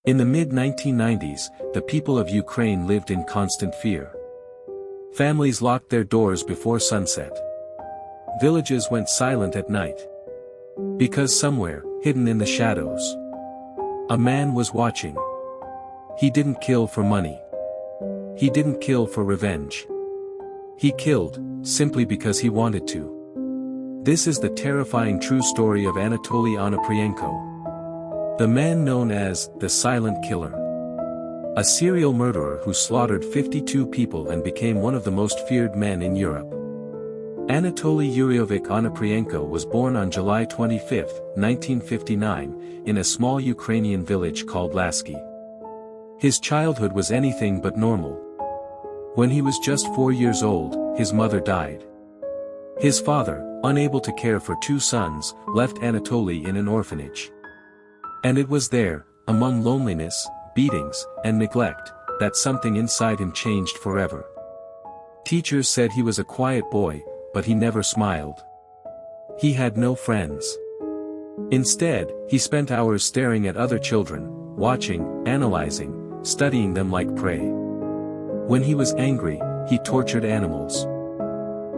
In the mid-1990s, the people of Ukraine lived in constant fear. Families locked their doors before sunset. Villages went silent at night. Because somewhere, hidden in the shadows, a man was watching. He didn't kill for money. He didn't kill for revenge. He killed, simply because he wanted to. This is the terrifying true story of Anatoly Onoprienko, the man known as the Silent Killer. A serial murderer who slaughtered 52 people and became one of the most feared men in Europe. Anatoly Yuryovich Onoprienko was born on July 25, 1959, in a small Ukrainian village called Lasky. His childhood was anything but normal. When he was just 4 years old, his mother died. His father, unable to care for two sons, left Anatoly in an orphanage. And it was there, among loneliness, beatings, and neglect, that something inside him changed forever. Teachers said he was a quiet boy, but he never smiled. He had no friends. Instead, he spent hours staring at other children, watching, analyzing, studying them like prey. When he was angry, he tortured animals.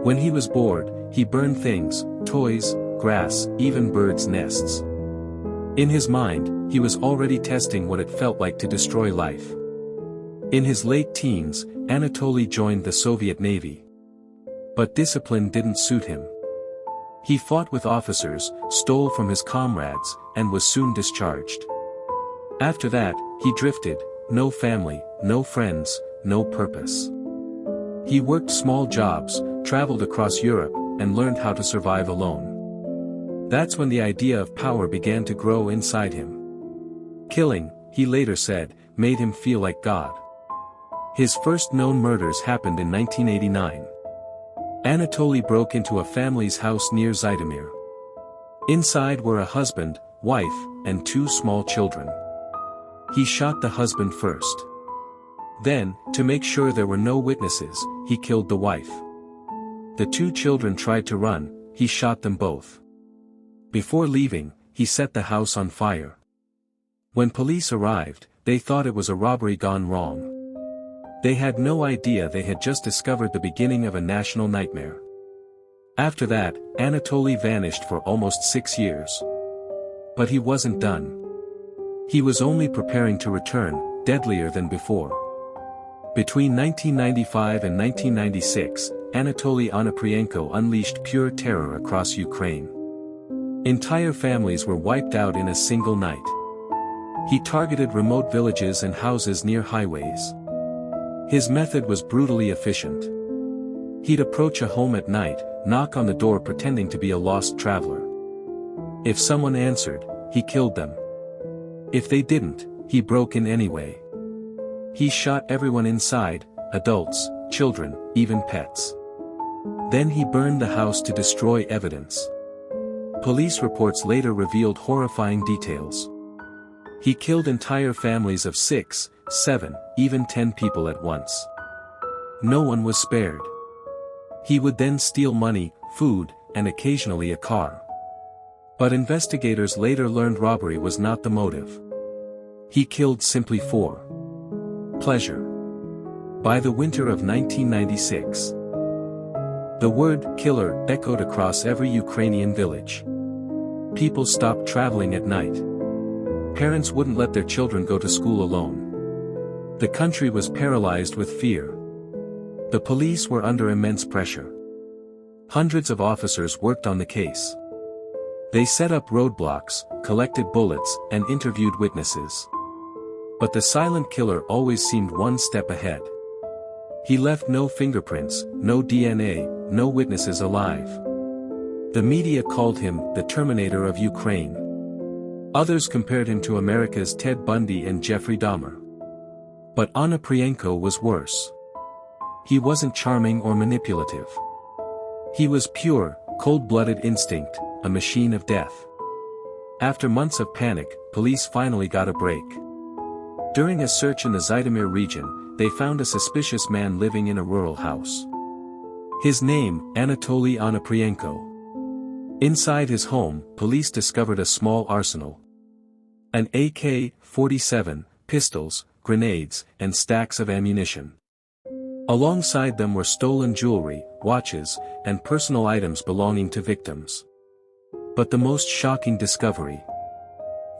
When he was bored, he burned things, toys, grass, even birds' nests. In his mind, he was already testing what it felt like to destroy life. In his late teens, Anatoly joined the Soviet Navy. But discipline didn't suit him. He fought with officers, stole from his comrades, and was soon discharged. After that, he drifted, no family, no friends, no purpose. He worked small jobs, traveled across Europe, and learned how to survive alone. That's when the idea of power began to grow inside him. Killing, he later said, made him feel like God. His first known murders happened in 1989. Anatoly broke into a family's house near Zhytomyr. Inside were a husband, wife, and two small children. He shot the husband first. Then, to make sure there were no witnesses, he killed the wife. The two children tried to run, he shot them both. Before leaving, he set the house on fire. When police arrived, they thought it was a robbery gone wrong. They had no idea they had just discovered the beginning of a national nightmare. After that, Anatoly vanished for almost 6 years. But he wasn't done. He was only preparing to return, deadlier than before. Between 1995 and 1996, Anatoly Onoprienko unleashed pure terror across Ukraine. Entire families were wiped out in a single night. He targeted remote villages and houses near highways. His method was brutally efficient. He'd approach a home at night, knock on the door pretending to be a lost traveler. If someone answered, he killed them. If they didn't, he broke in anyway. He shot everyone inside, adults, children, even pets. Then he burned the house to destroy evidence. Police reports later revealed horrifying details. He killed entire families of 6, 7, even 10 people at once. No one was spared. He would then steal money, food, and occasionally a car. But investigators later learned robbery was not the motive. He killed simply for pleasure. By the winter of 1996, the word killer echoed across every Ukrainian village. People stopped traveling at night. Parents wouldn't let their children go to school alone. The country was paralyzed with fear. The police were under immense pressure. Hundreds of officers worked on the case. They set up roadblocks, collected bullets, and interviewed witnesses. But the silent killer always seemed one step ahead. He left no fingerprints, no DNA, no witnesses alive. The media called him the Terminator of Ukraine. Others compared him to America's Ted Bundy and Jeffrey Dahmer. But Onoprienko was worse. He wasn't charming or manipulative. He was pure, cold-blooded instinct, a machine of death. After months of panic, police finally got a break. During a search in the Zhytomyr region, they found a suspicious man living in a rural house. His name, Anatoly Onoprienko. Inside his home, police discovered a small arsenal. An AK-47, pistols, grenades, and stacks of ammunition. Alongside them were stolen jewelry, watches, and personal items belonging to victims. But the most shocking discovery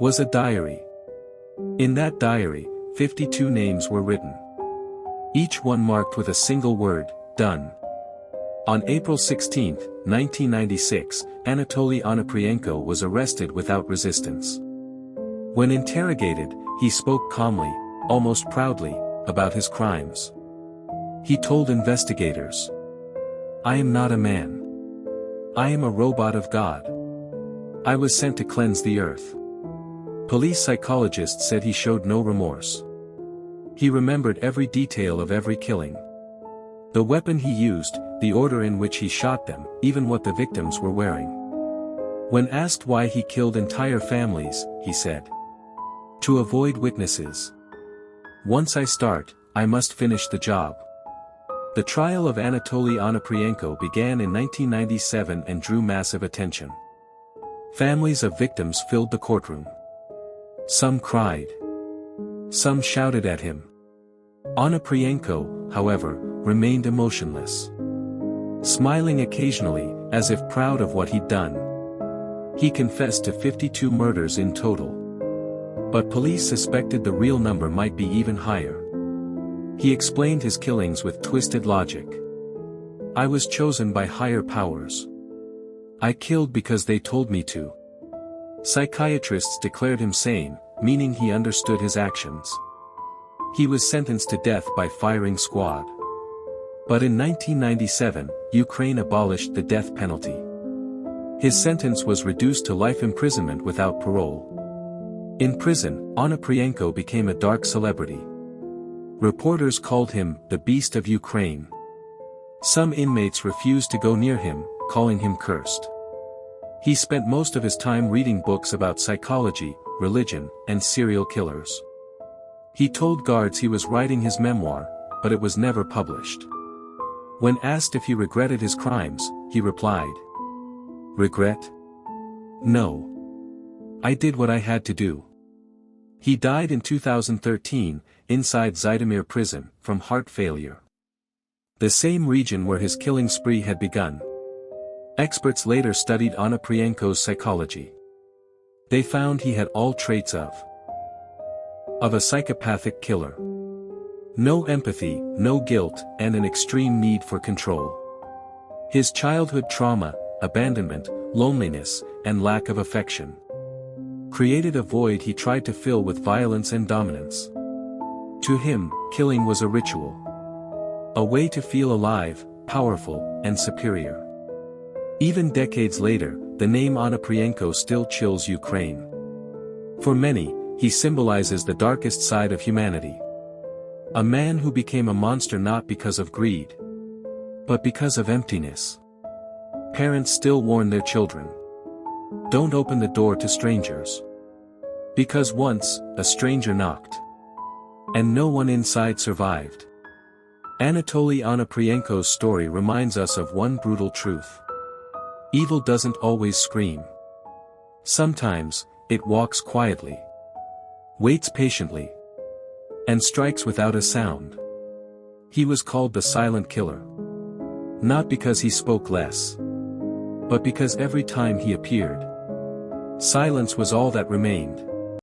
was a diary. In that diary, 52 names were written. Each one marked with a single word, done. On April 16, 1996, Anatoly Onoprienko was arrested without resistance. When interrogated, he spoke calmly, almost proudly, about his crimes. He told investigators, "I am not a man. I am a robot of God. I was sent to cleanse the earth." Police psychologists said he showed no remorse. He remembered every detail of every killing. The weapon he used, the order in which he shot them, even what the victims were wearing. When asked why he killed entire families, he said, "To avoid witnesses. Once I start, I must finish the job." The trial of Anatoly Onoprienko began in 1997 and drew massive attention. Families of victims filled the courtroom. Some cried. Some shouted at him. Onoprienko, however, remained emotionless. Smiling occasionally, as if proud of what he'd done. He confessed to 52 murders in total. But police suspected the real number might be even higher. He explained his killings with twisted logic. "I was chosen by higher powers. I killed because they told me to." Psychiatrists declared him sane, meaning he understood his actions. He was sentenced to death by firing squad. But in 1997, Ukraine abolished the death penalty. His sentence was reduced to life imprisonment without parole. In prison, Onoprienko became a dark celebrity. Reporters called him the Beast of Ukraine. Some inmates refused to go near him, calling him cursed. He spent most of his time reading books about psychology, religion, and serial killers. He told guards he was writing his memoir, but it was never published. When asked if he regretted his crimes, he replied, "Regret? No. I did what I had to do." He died in 2013, inside Zhytomyr prison, from heart failure. The same region where his killing spree had begun. Experts later studied Onoprienko's psychology. They found he had all traits of a psychopathic killer. No empathy, no guilt, and an extreme need for control. His childhood trauma, abandonment, loneliness, and lack of affection created a void he tried to fill with violence and dominance. To him, killing was a ritual. A way to feel alive, powerful, and superior. Even decades later, the name Onoprienko still chills Ukraine. For many, he symbolizes the darkest side of humanity. A man who became a monster not because of greed, but because of emptiness. Parents still warn their children, "Don't open the door to strangers." Because once, a stranger knocked. And no one inside survived. Anatoly Onoprienko's story reminds us of one brutal truth. Evil doesn't always scream. Sometimes, it walks quietly, waits patiently, and strikes without a sound. He was called the silent killer. Not because he spoke less, but because every time he appeared, silence was all that remained.